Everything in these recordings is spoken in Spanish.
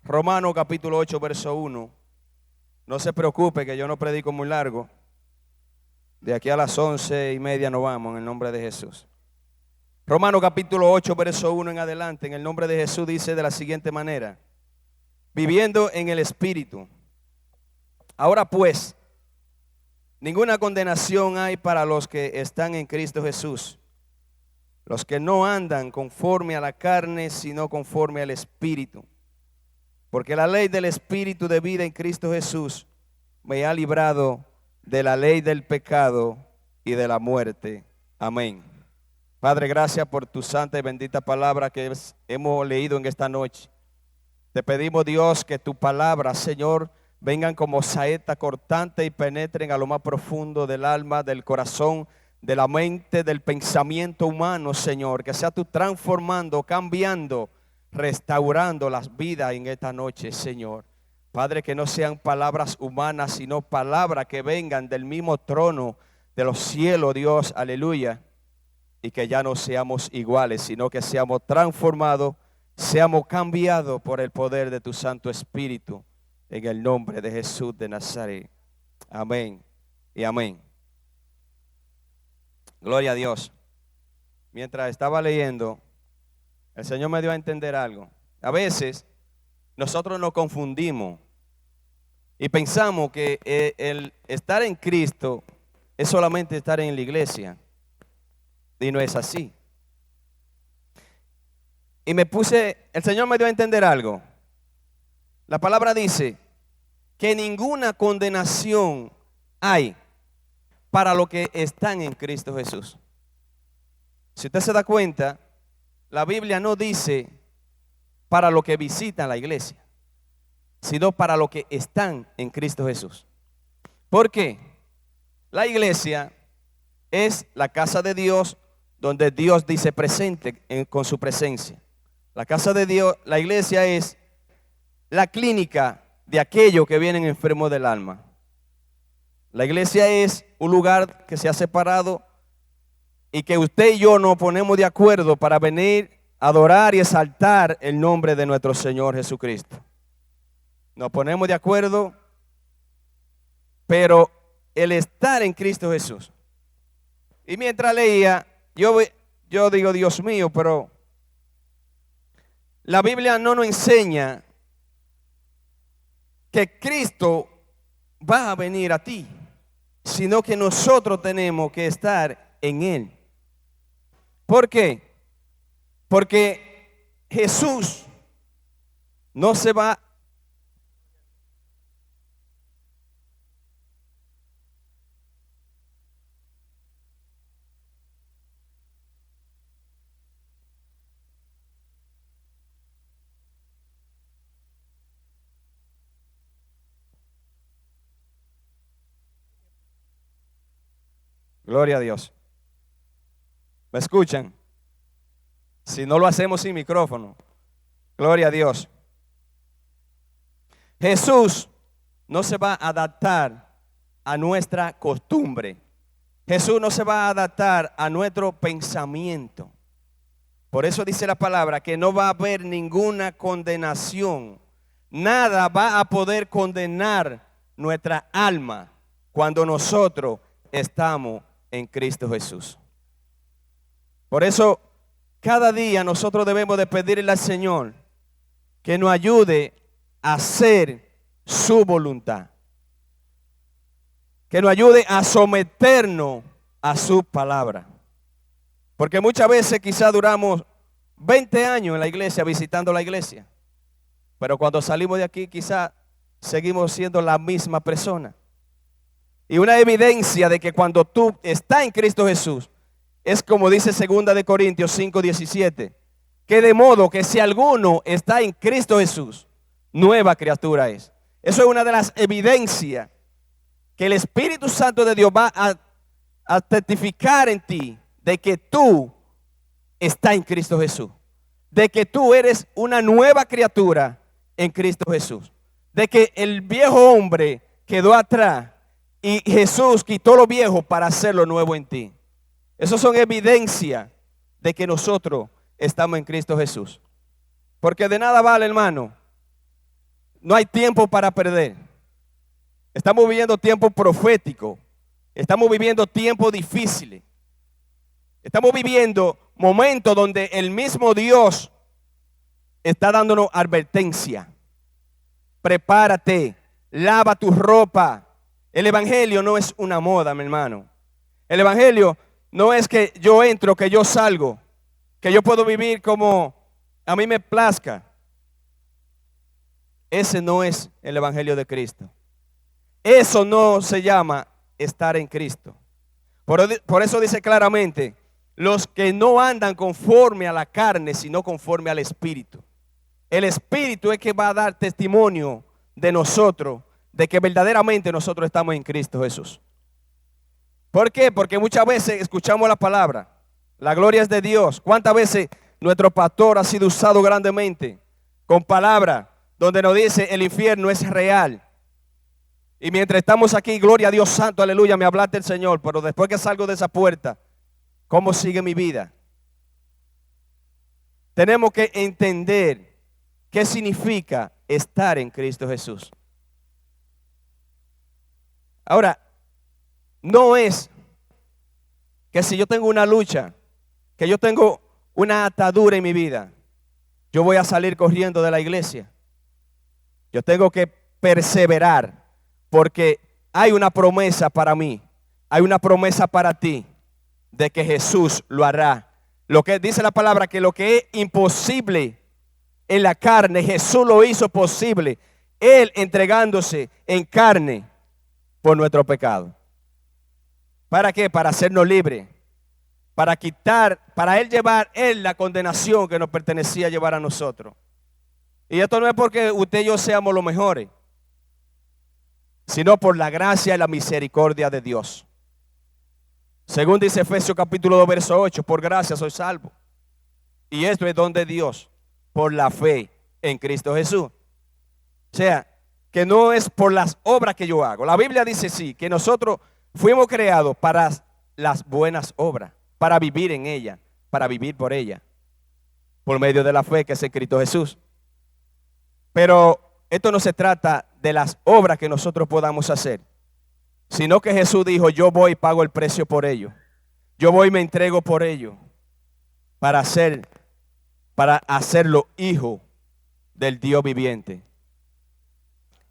Romanos capítulo 8, verso 1. No se preocupe que yo no predico muy largo. De aquí a las 11:30 nos vamos en el nombre de Jesús. Romanos capítulo 8, verso 1 en adelante, en el nombre de Jesús, dice de la siguiente manera: viviendo en el Espíritu. Ahora pues, ninguna condenación hay para los que están en Cristo Jesús, los que no andan conforme a la carne, sino conforme al Espíritu. Porque la ley del Espíritu de vida en Cristo Jesús me ha librado de la ley del pecado y de la muerte. Amén. Padre, gracias por tu santa y bendita palabra que hemos leído en esta noche. Te pedimos, Dios, que tu palabra, Señor, vengan como saeta cortante y penetren a lo más profundo del alma, del corazón, de la mente, del pensamiento humano, Señor. Que sea tú transformando, cambiando, restaurando las vidas en esta noche, Señor. Padre, que no sean palabras humanas, sino palabras que vengan del mismo trono de los cielos, Dios, aleluya. Y que ya no seamos iguales, sino que seamos transformados, seamos cambiados por el poder de tu Santo Espíritu, en el nombre de Jesús de Nazaret. Amén y amén. Gloria a Dios. Mientras estaba leyendo, el Señor me dio a entender algo. A veces nosotros nos confundimos y pensamos que el estar en Cristo es solamente estar en la iglesia. Y no es así. Y el Señor me dio a entender algo. La palabra dice que ninguna condenación hay para los que están en Cristo Jesús. Si usted se da cuenta, la Biblia no dice para los que visitan la iglesia, sino para los que están en Cristo Jesús. ¿Por qué? La iglesia es la casa de Dios, donde Dios dice presente con su presencia. La casa de Dios, la iglesia es la clínica de aquellos que vienen enfermos del alma. La iglesia es un lugar que se ha separado y que usted y yo nos ponemos de acuerdo para venir a adorar y exaltar el nombre de nuestro Señor Jesucristo. Nos ponemos de acuerdo, pero el estar en Cristo Jesús. Y mientras leía, yo digo, Dios mío, pero la Biblia no nos enseña que Cristo va a venir a ti, sino que nosotros tenemos que estar en Él. ¿Por qué? Porque Jesús no se va. Gloria a Dios. ¿Me escuchan? Si no lo hacemos sin micrófono. Gloria a Dios. Jesús no se va a adaptar a nuestra costumbre. Jesús no se va a adaptar a nuestro pensamiento. Por eso dice la palabra que no va a haber ninguna condenación. Nada va a poder condenar nuestra alma cuando nosotros estamos en Cristo Jesús. Por eso cada día nosotros debemos de pedirle al Señor que nos ayude a hacer su voluntad, que nos ayude a someternos a su palabra. Porque muchas veces quizás duramos 20 años en la iglesia, visitando la iglesia, pero cuando salimos de aquí quizás seguimos siendo la misma persona. Y una evidencia de que cuando tú estás en Cristo Jesús, es como dice 2 de Corintios 5:17, que de modo que si alguno está en Cristo Jesús, nueva criatura es. Eso es una de las evidencias que el Espíritu Santo de Dios va a testificar en ti de que tú estás en Cristo Jesús, de que tú eres una nueva criatura en Cristo Jesús, de que el viejo hombre quedó atrás y Jesús quitó lo viejo para hacerlo nuevo en ti. Esas son evidencias de que nosotros estamos en Cristo Jesús. Porque de nada vale, hermano, no hay tiempo para perder. Estamos viviendo tiempos proféticos. Estamos viviendo tiempos difíciles. Estamos viviendo momentos donde el mismo Dios está dándonos advertencia. Prepárate, lava tu ropa. El evangelio no es una moda, mi hermano. El evangelio no es que yo entro, que yo salgo, que yo puedo vivir como a mí me plazca. Ese no es el evangelio de Cristo. Eso no se llama estar en Cristo. Por eso dice claramente, los que no andan conforme a la carne, sino conforme al Espíritu. El Espíritu es que va a dar testimonio de nosotros, de que verdaderamente nosotros estamos en Cristo Jesús. ¿Por qué? Porque muchas veces escuchamos la palabra, la gloria es de Dios. ¿Cuántas veces nuestro pastor ha sido usado grandemente con palabra donde nos dice el infierno es real? Y mientras estamos aquí, gloria a Dios santo, aleluya, me hablaste el Señor, pero después que salgo de esa puerta, ¿cómo sigue mi vida? Tenemos que entender qué significa estar en Cristo Jesús. Ahora, no es que si yo tengo una lucha, que yo tengo una atadura en mi vida, yo voy a salir corriendo de la iglesia. Yo tengo que perseverar porque hay una promesa para mí, hay una promesa para ti de que Jesús lo hará. Lo que dice la palabra, que lo que es imposible en la carne, Jesús lo hizo posible. Él entregándose en carne por nuestro pecado. ¿Para qué? Para hacernos libres. Para quitar, para Él llevar la condenación que nos pertenecía llevar a nosotros. Y esto no es porque usted y yo seamos los mejores, sino por la gracia y la misericordia de Dios. Según dice Efesios capítulo 2, verso 8, por gracia soy salvo. Y esto es don de Dios, por la fe en Cristo Jesús. O sea, que no es por las obras que yo hago. La Biblia dice sí, que nosotros fuimos creados para las buenas obras, para vivir en ella, para vivir por ella, por medio de la fe que es en Cristo Jesús. Pero esto no se trata de las obras que nosotros podamos hacer, sino que Jesús dijo, yo voy y pago el precio por ello. Yo voy y me entrego por ello, para hacerlo hijo del Dios viviente.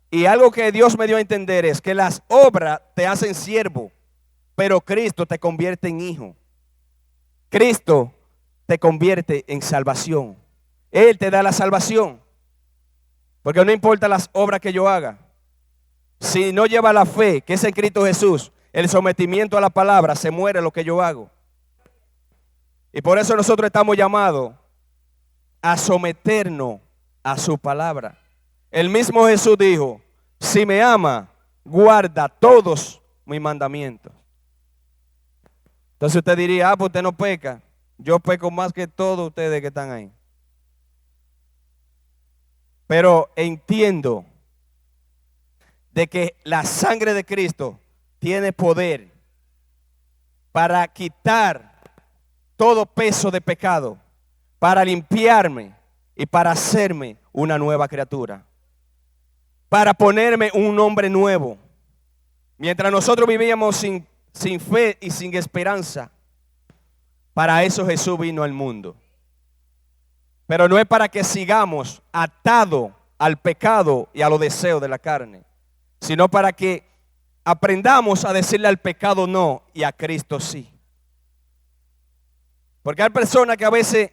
Y algo que Dios me dio a entender es que las obras te hacen siervo, pero Cristo te convierte en hijo. Cristo te convierte en salvación. Él te da la salvación. Porque no importa las obras que yo haga. Si no lleva la fe, que es en Cristo Jesús, el sometimiento a la palabra, se muere lo que yo hago. Y por eso nosotros estamos llamados a someternos a su palabra. El mismo Jesús dijo, si me ama, guarda todos mis mandamientos. Entonces usted diría, pues usted no peca. Yo peco más que todos ustedes que están ahí. Pero entiendo de que la sangre de Cristo tiene poder para quitar todo peso de pecado, para limpiarme y para hacerme una nueva criatura, para ponerme un nombre nuevo. Mientras nosotros vivíamos sin fe y sin esperanza, para eso Jesús vino al mundo. Pero no es para que sigamos atados al pecado y a los deseos de la carne, sino para que aprendamos a decirle al pecado no y a Cristo sí. Porque hay personas que a veces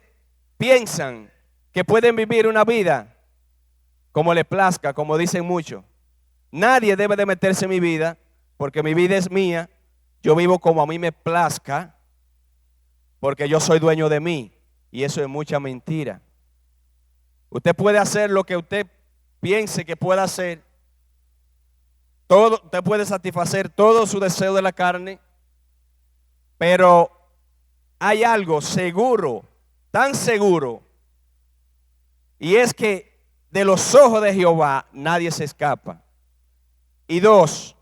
piensan que pueden vivir una vida como les plazca, como dicen muchos. Nadie debe de meterse en mi vida, porque mi vida es mía. Yo vivo como a mí me plazca, porque yo soy dueño de mí. Y eso es mucha mentira. Usted puede hacer lo que usted piense que pueda hacer. Usted puede satisfacer todo su deseo de la carne. Pero hay algo seguro, tan seguro. Y es que de los ojos de Jehová nadie se escapa. Y dos,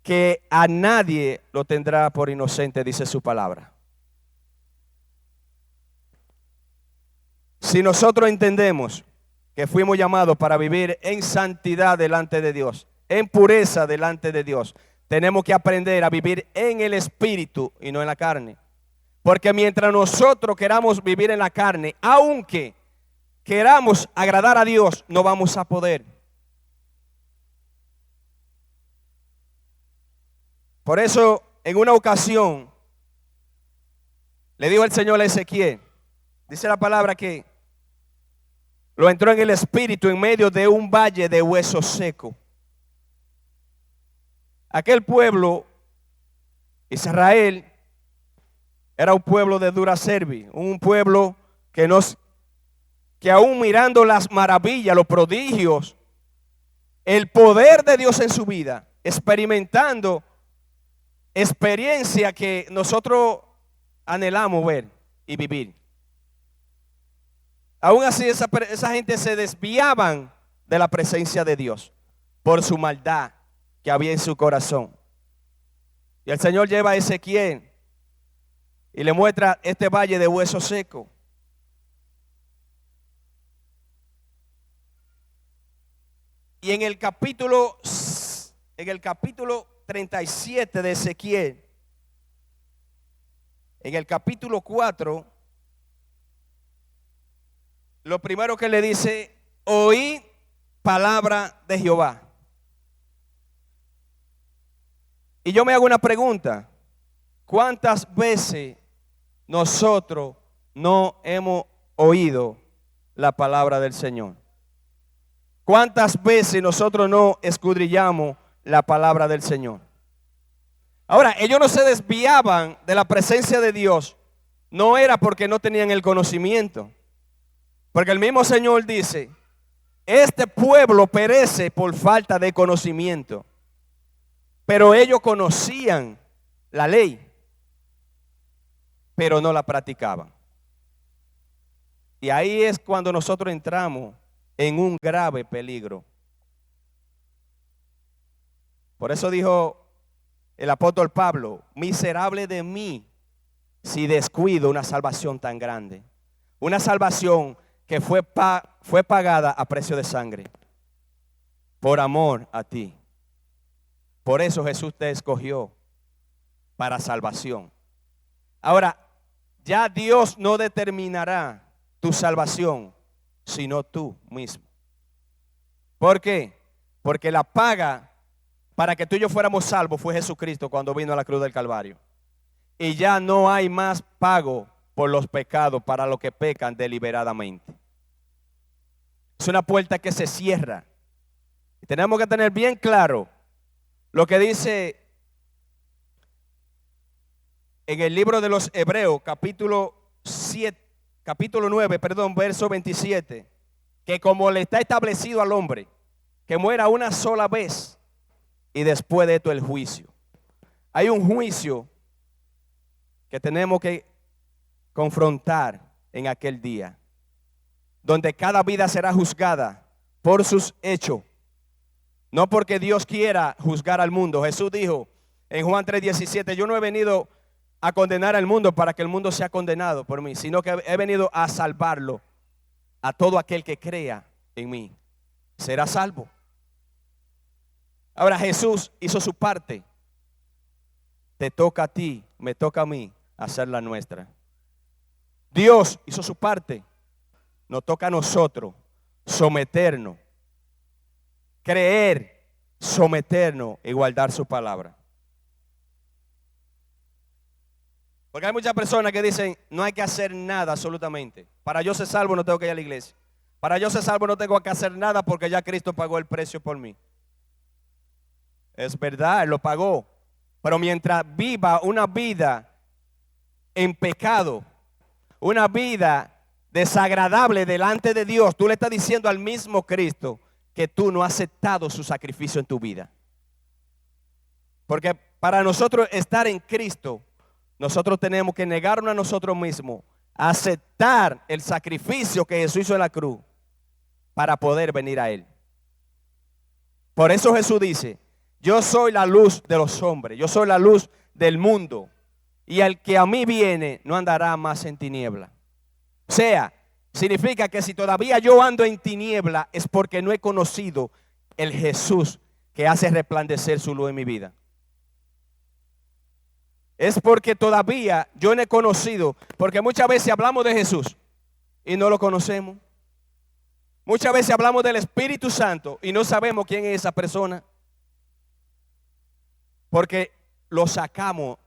que a nadie lo tendrá por inocente, dice su palabra. Si nosotros entendemos que fuimos llamados para vivir en santidad delante de Dios, en pureza delante de Dios, tenemos que aprender a vivir en el Espíritu y no en la carne. Porque mientras nosotros queramos vivir en la carne, aunque queramos agradar a Dios, no vamos a poder. Por eso, en una ocasión, le dijo el Señor a Ezequiel, dice la palabra que lo entró en el Espíritu en medio de un valle de huesos secos. Aquel pueblo, Israel, era un pueblo de dura cerviz, un pueblo que aún mirando las maravillas, los prodigios, el poder de Dios en su vida, experimentando experiencia que nosotros anhelamos ver y vivir. Aún así esa gente se desviaban de la presencia de Dios por su maldad que había en su corazón. Y el Señor lleva a Ezequiel y le muestra este valle de huesos secos. Y en el capítulo 37 de Ezequiel, en el capítulo 4, lo primero que le dice: oí palabra de Jehová. Y yo me hago una pregunta: ¿cuántas veces nosotros no hemos oído la palabra del Señor? ¿Cuántas veces nosotros no escudriñamos la palabra del Señor? Ahora, ellos no se desviaban de la presencia de Dios, no era porque no tenían el conocimiento, porque el mismo Señor dice: este pueblo perece por falta de conocimiento. Pero ellos conocían la ley, pero no la practicaban. Y ahí es cuando nosotros entramos en un grave peligro. Por eso dijo el apóstol Pablo: miserable de mí si descuido una salvación tan grande. Una salvación que fue pagada a precio de sangre, por amor a ti. Por eso Jesús te escogió para salvación. Ahora, ya Dios no determinará tu salvación, sino tú mismo. ¿Por qué? Porque la paga para que tú y yo fuéramos salvos fue Jesucristo cuando vino a la cruz del Calvario. Y ya no hay más pago por los pecados para los que pecan deliberadamente. Es una puerta que se cierra. Y tenemos que tener bien claro lo que dice en el libro de los Hebreos, capítulo 9, verso 27, que como le está establecido al hombre, que muera una sola vez y después de esto el juicio. Hay un juicio que tenemos que confrontar en aquel día, donde cada vida será juzgada por sus hechos. No porque Dios quiera juzgar al mundo. Jesús dijo en Juan 3:17: yo no he venido a condenar al mundo para que el mundo sea condenado por mí, sino que he venido a salvarlo. A todo aquel que crea en mí será salvo. Ahora, Jesús hizo su parte. Te toca a ti, me toca a mí hacer la nuestra. Dios hizo su parte. Nos toca a nosotros someternos, creer, someternos y guardar su palabra. Porque hay muchas personas que dicen: no hay que hacer nada absolutamente. Para yo ser salvo no tengo que ir a la iglesia. Para yo ser salvo no tengo que hacer nada porque ya Cristo pagó el precio por mí. Es verdad, Él lo pagó. Pero mientras viva una vida en pecado, una vida desagradable delante de Dios, tú le estás diciendo al mismo Cristo que tú no has aceptado su sacrificio en tu vida. Porque para nosotros estar en Cristo, nosotros tenemos que negarnos a nosotros mismos, aceptar el sacrificio que Jesús hizo en la cruz para poder venir a Él. Por eso Jesús dice: yo soy la luz de los hombres, yo soy la luz del mundo, y el que a mí viene no andará más en tiniebla. O sea, significa que si todavía yo ando en tiniebla es porque no he conocido el Jesús que hace resplandecer su luz en mi vida. Es porque todavía yo no he conocido, porque muchas veces hablamos de Jesús y no lo conocemos. Muchas veces hablamos del Espíritu Santo y no sabemos quién es esa persona, porque lo sacamos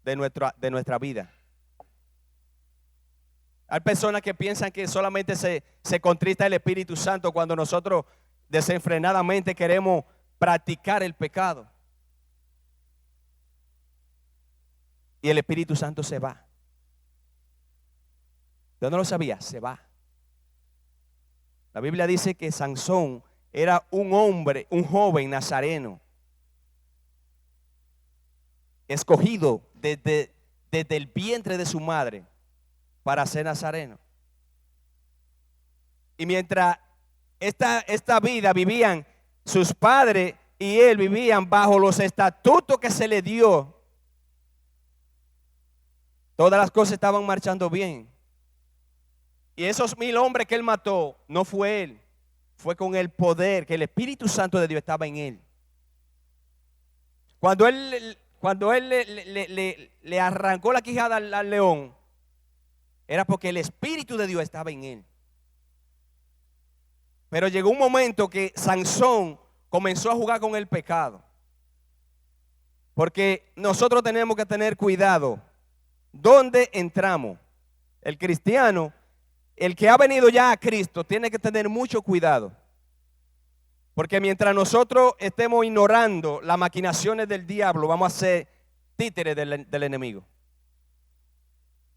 de nuestra vida. Hay personas que piensan que solamente se contrista el Espíritu Santo cuando nosotros desenfrenadamente queremos practicar el pecado. Y el Espíritu Santo se va. Yo no lo sabía, se va. La Biblia dice que Sansón era un hombre, un joven nazareno, escogido desde el vientre de su madre para ser nazareno. Y mientras esta vida vivían sus padres y él vivían bajo los estatutos que se le dio, todas las cosas estaban marchando bien. Y esos 1000 hombres que él mató, no fue él, fue con el poder que el Espíritu Santo de Dios estaba en él. Cuando él le arrancó la quijada al león, era porque el Espíritu de Dios estaba en él. Pero llegó un momento que Sansón comenzó a jugar con el pecado. Porque nosotros tenemos que tener cuidado dónde entramos. El cristiano, el que ha venido ya a Cristo, tiene que tener mucho cuidado. Porque mientras nosotros estemos ignorando las maquinaciones del diablo, vamos a ser títeres del enemigo.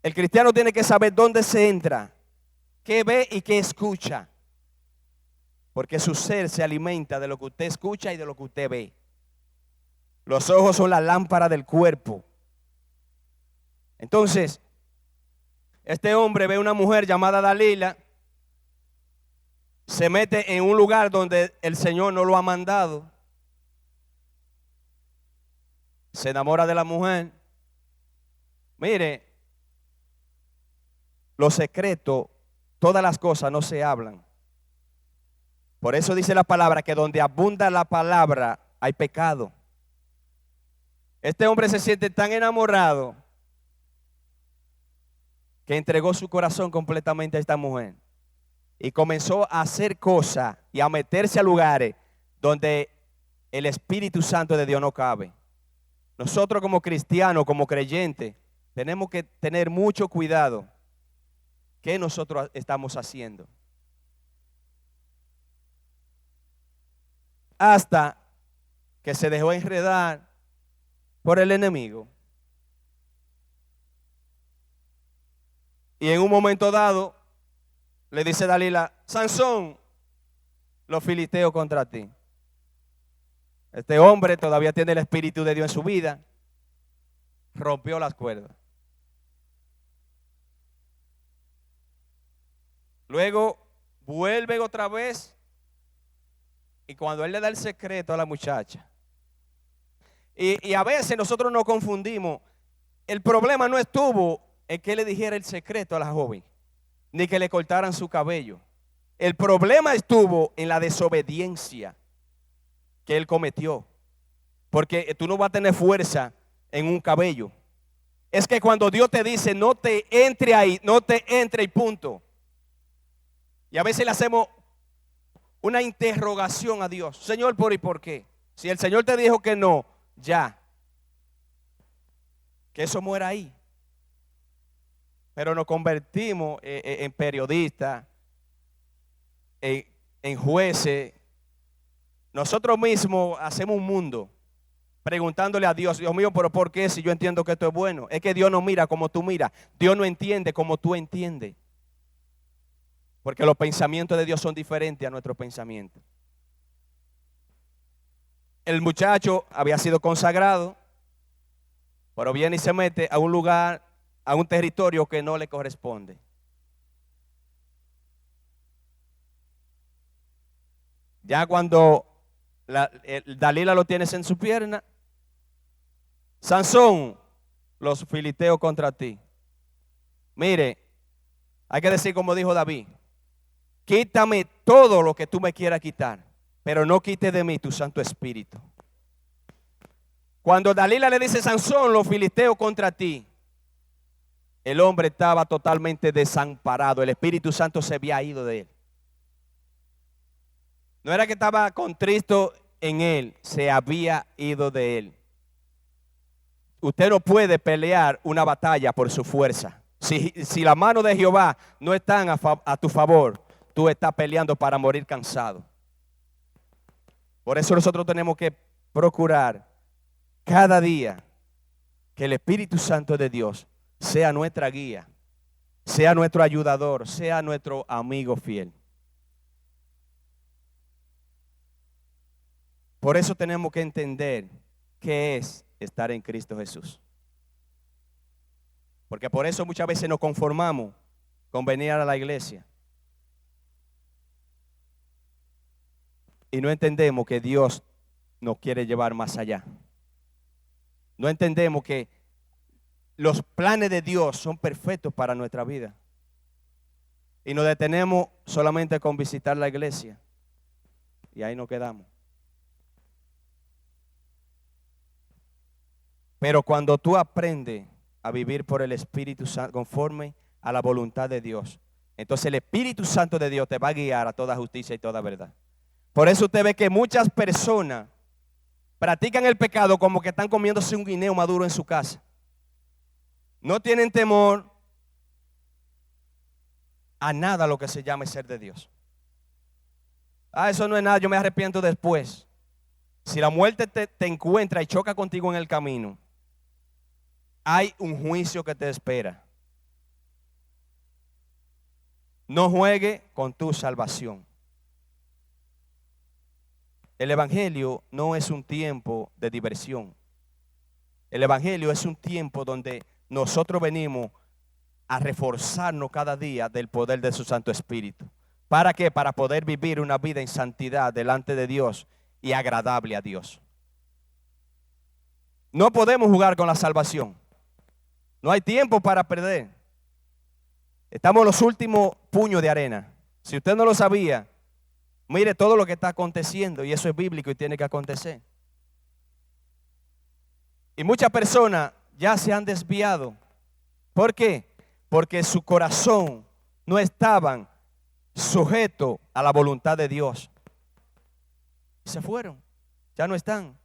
El cristiano tiene que saber dónde se entra, qué ve y qué escucha. Porque su ser se alimenta de lo que usted escucha y de lo que usted ve. Los ojos son la lámpara del cuerpo. Entonces, este hombre ve una mujer llamada Dalila, se mete en un lugar donde el Señor no lo ha mandado, se enamora de la mujer. Mire, los secretos, todas las cosas no se hablan. Por eso dice la palabra que donde abunda la palabra hay pecado. Este hombre se siente tan enamorado que entregó su corazón completamente a esta mujer y comenzó a hacer cosas y a meterse a lugares donde el Espíritu Santo de Dios no cabe. Nosotros como cristianos, como creyentes, tenemos que tener mucho cuidado qué nosotros estamos haciendo. Hasta que se dejó enredar por el enemigo. Y en un momento dado le dice Dalila: Sansón, los filisteos contra ti. Este hombre todavía tiene el Espíritu de Dios en su vida. Rompió las cuerdas. Luego vuelve otra vez. Y cuando él le da el secreto a la muchacha. Y a veces nosotros nos confundimos. El problema no estuvo en que le dijera el secreto a la joven, ni que le cortaran su cabello. El problema estuvo en la desobediencia que él cometió. Porque tú no vas a tener fuerza en un cabello. Es que cuando Dios te dice no te entre ahí, no te entre y punto. Y a veces le hacemos una interrogación a Dios. Señor, ¿por y por qué? Si el Señor te dijo que no, ya. Que eso muera ahí. Pero nos convertimos en periodistas, en jueces. Nosotros mismos hacemos un mundo preguntándole a Dios: Dios mío, pero ¿por qué si yo entiendo que esto es bueno? Es que Dios no mira como tú miras. Dios no entiende como tú entiendes. Porque los pensamientos de Dios son diferentes a nuestros pensamientos. El muchacho había sido consagrado, pero viene y se mete a un lugar, a un territorio que no le corresponde. Ya cuando Dalila lo tienes en su pierna: Sansón, los filisteos contra ti. Mire, Hay que decir como dijo David: quítame todo lo que tú me quieras quitar, pero no quites de mí tu Santo Espíritu. Cuando Dalila le dice: Sansón, los filisteos contra ti, el hombre estaba totalmente desamparado. El Espíritu Santo se había ido de él. No era que estaba contristo en él, se había ido de él. Usted no puede pelear una batalla por su fuerza. Si la mano de Jehová no está a tu favor, tú estás peleando para morir cansado. Por eso nosotros tenemos que procurar cada día que el Espíritu Santo de Dios sea nuestra guía, sea nuestro ayudador, sea nuestro amigo fiel. Por eso tenemos que entender qué es estar en Cristo Jesús. Porque por eso muchas veces nos conformamos con venir a la iglesia y no entendemos que Dios nos quiere llevar más allá. No entendemos que los planes de Dios son perfectos para nuestra vida. Y nos detenemos solamente con visitar la iglesia. Y ahí nos quedamos. Pero cuando tú aprendes a vivir por el Espíritu Santo, conforme a la voluntad de Dios, entonces el Espíritu Santo de Dios te va a guiar a toda justicia y toda verdad. Por eso usted ve que muchas personas practican el pecado como que están comiéndose un guineo maduro en su casa. No tienen temor a nada lo que se llame ser de Dios. Eso no es nada, yo me arrepiento después. Si la muerte te encuentra y choca contigo en el camino, hay un juicio que te espera. No juegue con tu salvación. El evangelio no es un tiempo de diversión. El evangelio es un tiempo donde nosotros venimos a reforzarnos cada día del poder de su Santo Espíritu. ¿Para qué? Para poder vivir una vida en santidad delante de Dios y agradable a Dios. No podemos jugar con la salvación. No hay tiempo para perder. Estamos en los últimos puños de arena. Si usted no lo sabía, mire todo lo que está aconteciendo, y eso es bíblico y tiene que acontecer. Y muchas personas ya se han desviado. ¿Por qué? Porque su corazón no estaban sujeto a la voluntad de Dios. Se fueron, ya no están.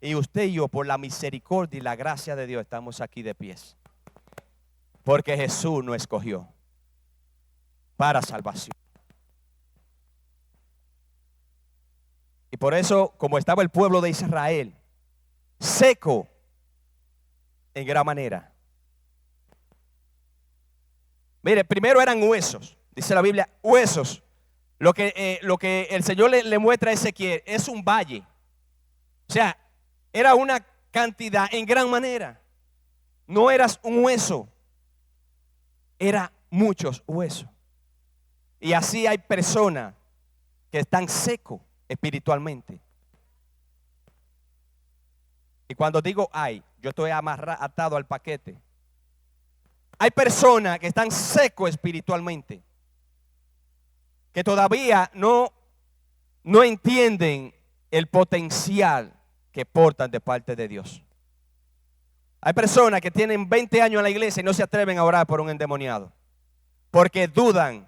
Y usted y yo, por la misericordia y la gracia de Dios, estamos aquí de pies. Porque Jesús nos escogió para salvación. Y por eso, como estaba el pueblo de Israel, seco en gran manera. Mire, primero eran huesos, dice la Biblia, huesos. Lo que el Señor le muestra a Ezequiel es un valle. O sea, era una cantidad en gran manera. No eras un hueso, era muchos huesos. Y así hay personas que están secos espiritualmente. Y cuando digo hay, yo estoy atado al paquete. Hay personas que están secos espiritualmente, que todavía no entienden el potencial que portan de parte de Dios. Hay personas que tienen 20 años en la iglesia y no se atreven a orar por un endemoniado, porque dudan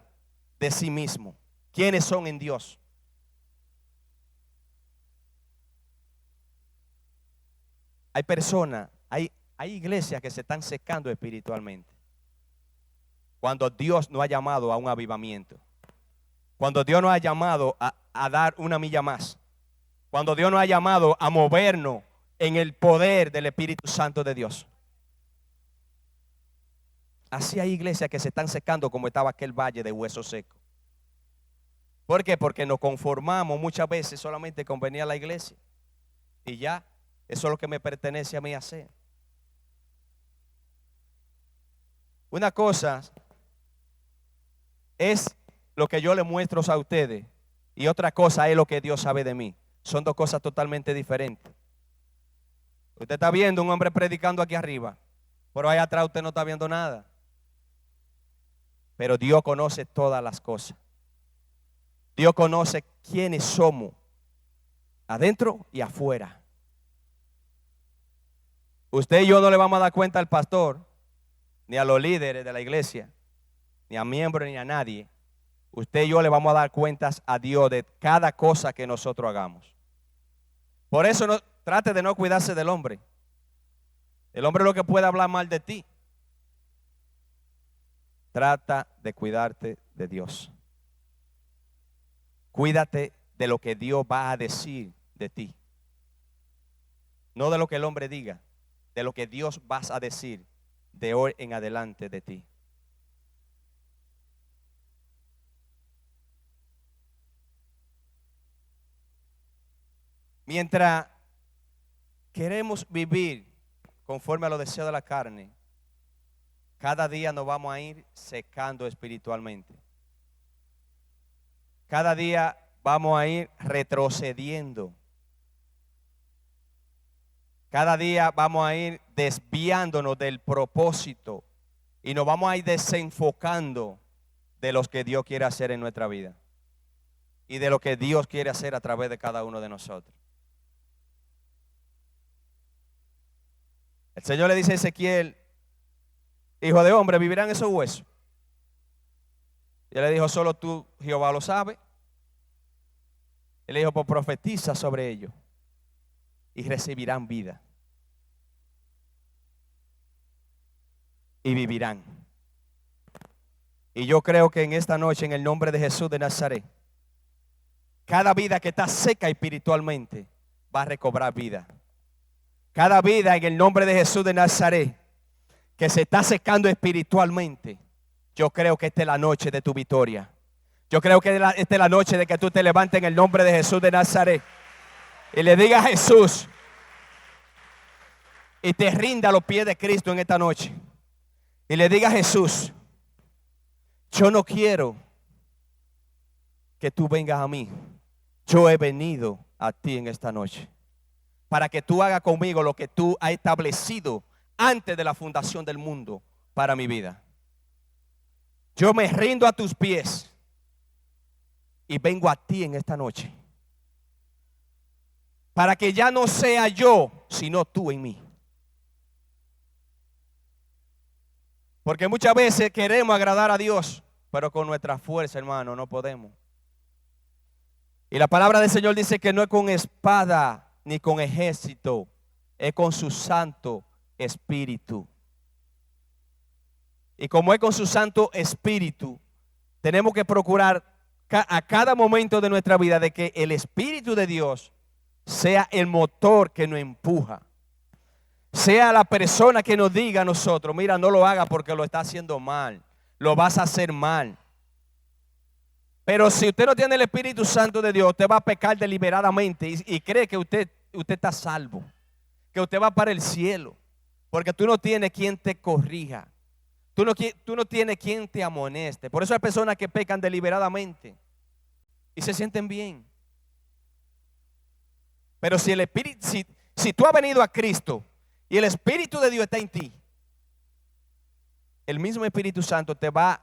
de sí mismos, quiénes son en Dios. Hay personas, hay iglesias que se están secando espiritualmente, cuando Dios nos ha llamado a un avivamiento, cuando Dios nos ha llamado a dar una milla más, cuando Dios nos ha llamado a movernos en el poder del Espíritu Santo de Dios. Así hay iglesias que se están secando como estaba aquel valle de huesos secos. ¿Por qué? Porque nos conformamos muchas veces solamente con venir a la iglesia y ya, eso es lo que me pertenece a mí hacer. Una cosa es lo que yo le muestro a ustedes y otra cosa es lo que Dios sabe de mí. Son dos cosas totalmente diferentes. Usted está viendo un hombre predicando aquí arriba, pero ahí atrás usted no está viendo nada. Pero Dios conoce todas las cosas. Dios conoce quiénes somos, adentro y afuera. Usted y yo no le vamos a dar cuenta al pastor, ni a los líderes de la iglesia, ni a miembros, ni a nadie. Usted y yo le vamos a dar cuentas a Dios de cada cosa que nosotros hagamos. Por eso trate de no cuidarse del hombre. El hombre es lo que puede hablar mal de ti. Trata de cuidarte de Dios. Cuídate de lo que Dios va a decir de ti. No de lo que el hombre diga, de lo que Dios va a decir de hoy en adelante de ti. Mientras queremos vivir conforme a los deseos de la carne, cada día nos vamos a ir secando espiritualmente. Cada día vamos a ir retrocediendo. Cada día vamos a ir desviándonos del propósito y nos vamos a ir desenfocando de lo que Dios quiere hacer en nuestra vida y de lo que Dios quiere hacer a través de cada uno de nosotros. El Señor le dice a Ezequiel: hijo de hombre, ¿vivirán esos huesos? Y él le dijo: solo tú, Jehová, lo sabes. Él le dijo: pues profetiza sobre ellos y recibirán vida y vivirán. Y yo creo que en esta noche, en el nombre de Jesús de Nazaret, cada vida que está seca espiritualmente va a recobrar vida. Cada vida en el nombre de Jesús de Nazaret que se está secando espiritualmente, yo creo que esta es la noche de tu victoria. Yo creo que esta es la noche de que tú te levantes en el nombre de Jesús de Nazaret y le digas a Jesús y te rinda a los pies de Cristo en esta noche. Y le diga a Jesús: yo no quiero que tú vengas a mí. Yo he venido a ti en esta noche para que tú hagas conmigo lo que tú has establecido antes de la fundación del mundo para mi vida. Yo me rindo a tus pies y vengo a ti en esta noche para que ya no sea yo, sino tú en mí. Porque muchas veces queremos agradar a Dios, pero con nuestra fuerza, hermano, no podemos. Y la palabra del Señor dice que no es con espada ni con ejército, es con su Santo Espíritu. Y como es con su Santo Espíritu, tenemos que procurar a cada momento de nuestra vida de que el Espíritu de Dios sea el motor que nos empuja. Sea la persona que nos diga a nosotros: mira, no lo haga porque lo está haciendo mal, lo vas a hacer mal. Pero si usted no tiene el Espíritu Santo de Dios, usted va a pecar deliberadamente y cree que usted está salvo, que usted va para el cielo, porque tú no tienes quien te corrija, tú no tienes quien te amoneste. Por eso hay personas que pecan deliberadamente y se sienten bien. Pero si el Espíritu, si tú has venido a Cristo y el Espíritu de Dios está en ti, el mismo Espíritu Santo te va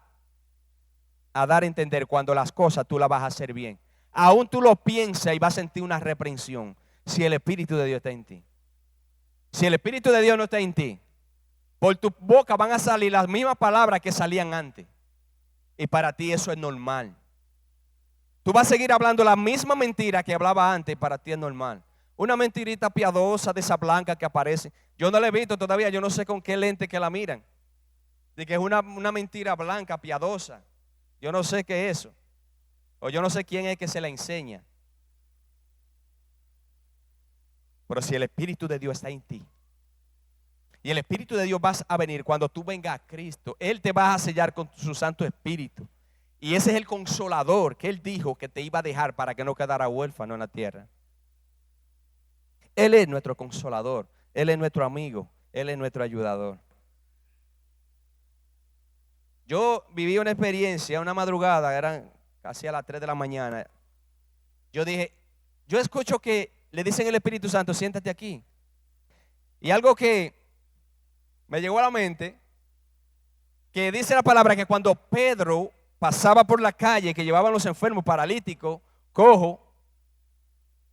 a dar a entender cuando las cosas tú las vas a hacer bien. Aún tú lo piensas y vas a sentir una reprensión si el Espíritu de Dios está en ti. Si el Espíritu de Dios no está en ti, por tu boca van a salir las mismas palabras que salían antes. Y para ti eso es normal. Tú vas a seguir hablando la misma mentira que hablaba antes y para ti es normal. Una mentirita piadosa de esa blanca que aparece. Yo no la he visto todavía, yo no sé con qué lente que la miran. De que es una mentira blanca, piadosa. Yo no sé qué es eso. O yo no sé quién es que se la enseña. Pero si el Espíritu de Dios está en ti, y el Espíritu de Dios va a venir cuando tú vengas a Cristo, Él te va a sellar con su Santo Espíritu. Y ese es el consolador que Él dijo que te iba a dejar para que no quedara huérfano en la tierra. Él es nuestro consolador, Él es nuestro amigo, Él es nuestro ayudador. Yo viví una experiencia, una madrugada, eran casi a las 3 de la mañana. Yo dije, yo escucho que le dicen al Espíritu Santo: siéntate aquí. Y algo que me llegó a la mente que dice la palabra que cuando Pedro pasaba por la calle, que llevaban los enfermos, paralíticos, cojos,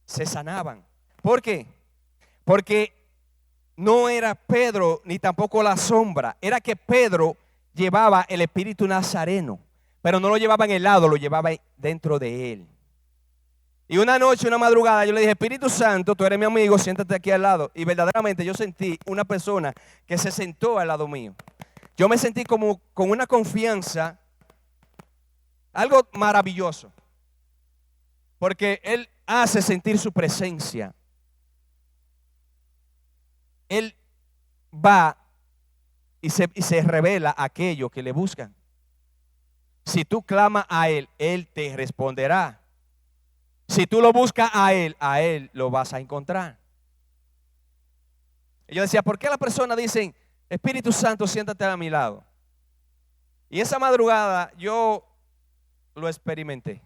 se sanaban. ¿Por qué? Porque no era Pedro ni tampoco la sombra, era que Pedro llevaba el espíritu nazareno, pero no lo llevaba en el lado, lo llevaba dentro de él. Y una noche, una madrugada, yo le dije: Espíritu Santo, tú eres mi amigo, siéntate aquí al lado. Y verdaderamente yo sentí una persona que se sentó al lado mío. Yo me sentí como con una confianza, algo maravilloso, porque Él hace sentir su presencia. Él va y se revela a aquellos que le buscan. Si tú clamas a Él, Él te responderá. Si tú lo buscas a Él lo vas a encontrar. Y yo decía: ¿por qué las personas dicen: Espíritu Santo, siéntate a mi lado? Y esa madrugada yo lo experimenté.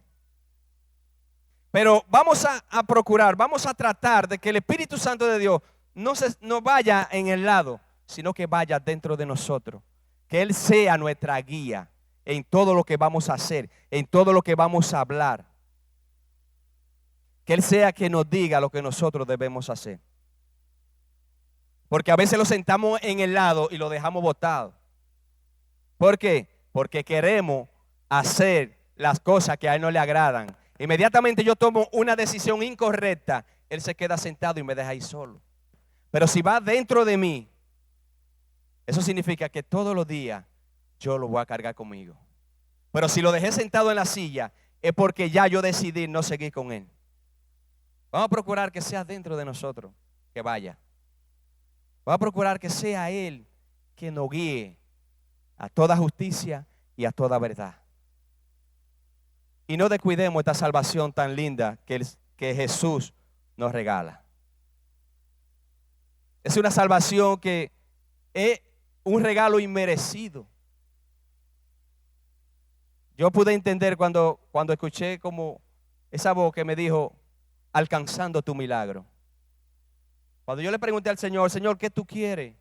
Pero vamos a procurar, vamos a tratar de que el Espíritu Santo de Dios no vaya en el lado, sino que vaya dentro de nosotros. Que Él sea nuestra guía en todo lo que vamos a hacer, en todo lo que vamos a hablar. Que Él sea que nos diga lo que nosotros debemos hacer. Porque a veces lo sentamos en el lado y lo dejamos botado. ¿Por qué? Porque queremos hacer las cosas que a Él no le agradan. Inmediatamente yo tomo una decisión incorrecta, Él se queda sentado y me deja ahí solo. Pero si va dentro de mí, eso significa que todos los días yo lo voy a cargar conmigo. Pero si lo dejé sentado en la silla, es porque ya yo decidí no seguir con Él. Vamos a procurar que sea dentro de nosotros, que vaya. Vamos a procurar que sea Él que nos guíe a toda justicia y a toda verdad. Y no descuidemos esta salvación tan linda que Jesús nos regala. Es una salvación que es un regalo inmerecido. Yo pude entender cuando escuché como esa voz que me dijo: alcanzando tu milagro. Cuando yo le pregunté al Señor: Señor, ¿qué tú quieres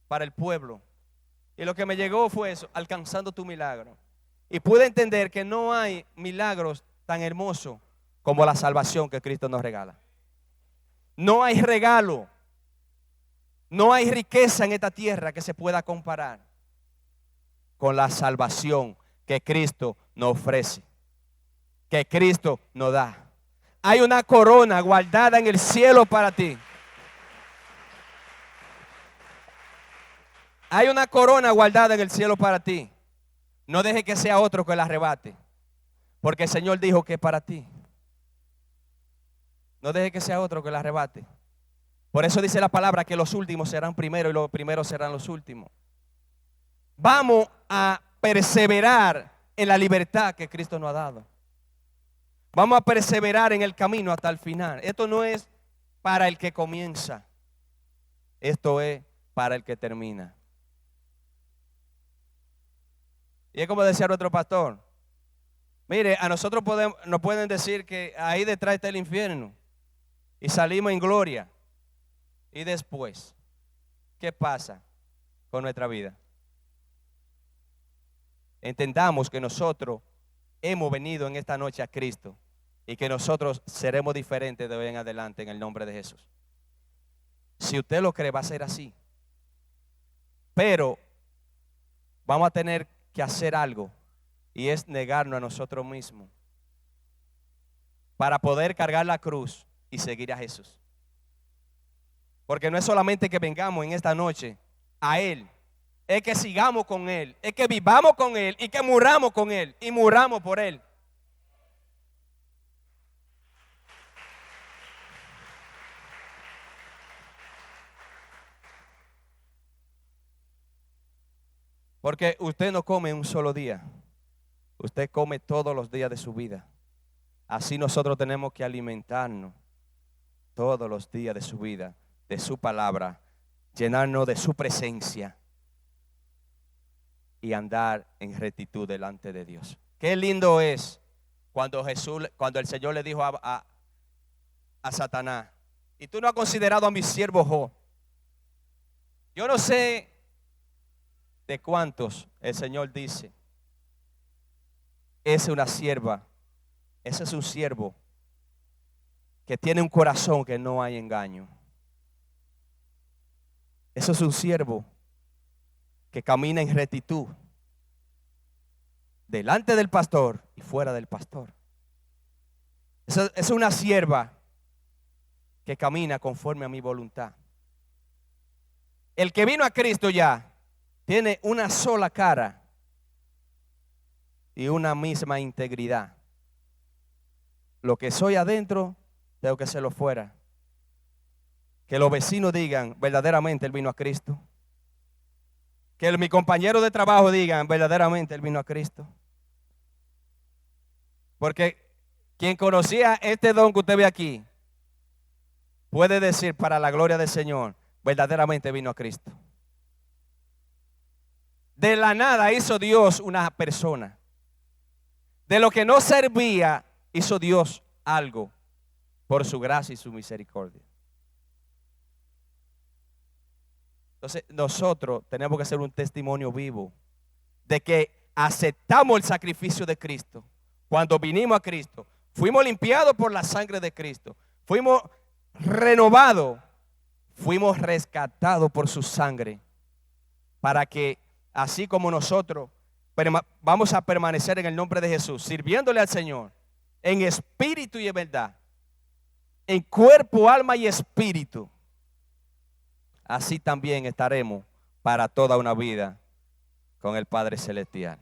para el pueblo? Y lo que me llegó fue eso: alcanzando tu milagro. Y pude entender que no hay milagros tan hermosos como la salvación que Cristo nos regala. No hay regalo, no hay riqueza en esta tierra que se pueda comparar con la salvación que Cristo nos ofrece, que Cristo nos da. Hay una corona guardada en el cielo para ti. Hay una corona guardada en el cielo para ti. No deje que sea otro que la arrebate, porque el Señor dijo que es para ti. No deje que sea otro que la arrebate. Por eso dice la palabra que los últimos serán primeros y los primeros serán los últimos. Vamos a perseverar en la libertad que Cristo nos ha dado. Vamos a perseverar en el camino hasta el final. Esto no es para el que comienza. Esto es para el que termina. Y es como decía otro pastor: mire, a nosotros nos pueden decir que ahí detrás está el infierno y salimos en gloria. Y después, ¿qué pasa con nuestra vida? Entendamos que nosotros hemos venido en esta noche a Cristo y que nosotros seremos diferentes de hoy en adelante en el nombre de Jesús. Si usted lo cree, va a ser así. Pero vamos a tener que hacer algo, y es negarnos a nosotros mismos para poder cargar la cruz y seguir a Jesús. Porque no es solamente que vengamos en esta noche a Él, es que sigamos con Él, es que vivamos con Él y que muramos con Él y muramos por Él. Porque usted no come un solo día, usted come todos los días de su vida. Así nosotros tenemos que alimentarnos todos los días de su vida, de su palabra, llenarnos de su presencia y andar en rectitud delante de Dios. Qué lindo es cuando el Señor le dijo a Satanás: y tú no has considerado a mi siervo Job. Yo no sé de cuántos el Señor dice, esa es una sierva, ese es un siervo que tiene un corazón que no hay engaño. Eso es un siervo que camina en rectitud delante del pastor y fuera del pastor. Eso es una sierva que camina conforme a mi voluntad. El que vino a Cristo ya tiene una sola cara y una misma integridad. Lo que soy adentro, tengo que serlo fuera. Que los vecinos digan, verdaderamente él vino a Cristo. Que mi compañero de trabajo digan, verdaderamente él vino a Cristo. Porque quien conocía este don que usted ve aquí, puede decir para la gloria del Señor, verdaderamente vino a Cristo. De la nada hizo Dios una persona. De lo que no servía, hizo Dios algo por su gracia y su misericordia. Entonces nosotros tenemos que ser un testimonio vivo de que aceptamos el sacrificio de Cristo. Cuando vinimos a Cristo, fuimos limpiados por la sangre de Cristo. Fuimos renovados, fuimos rescatados por su sangre. Para que así como nosotros vamos a permanecer en el nombre de Jesús, sirviéndole al Señor, en espíritu y en verdad, en cuerpo, alma y espíritu. Así también estaremos para toda una vida con el Padre Celestial.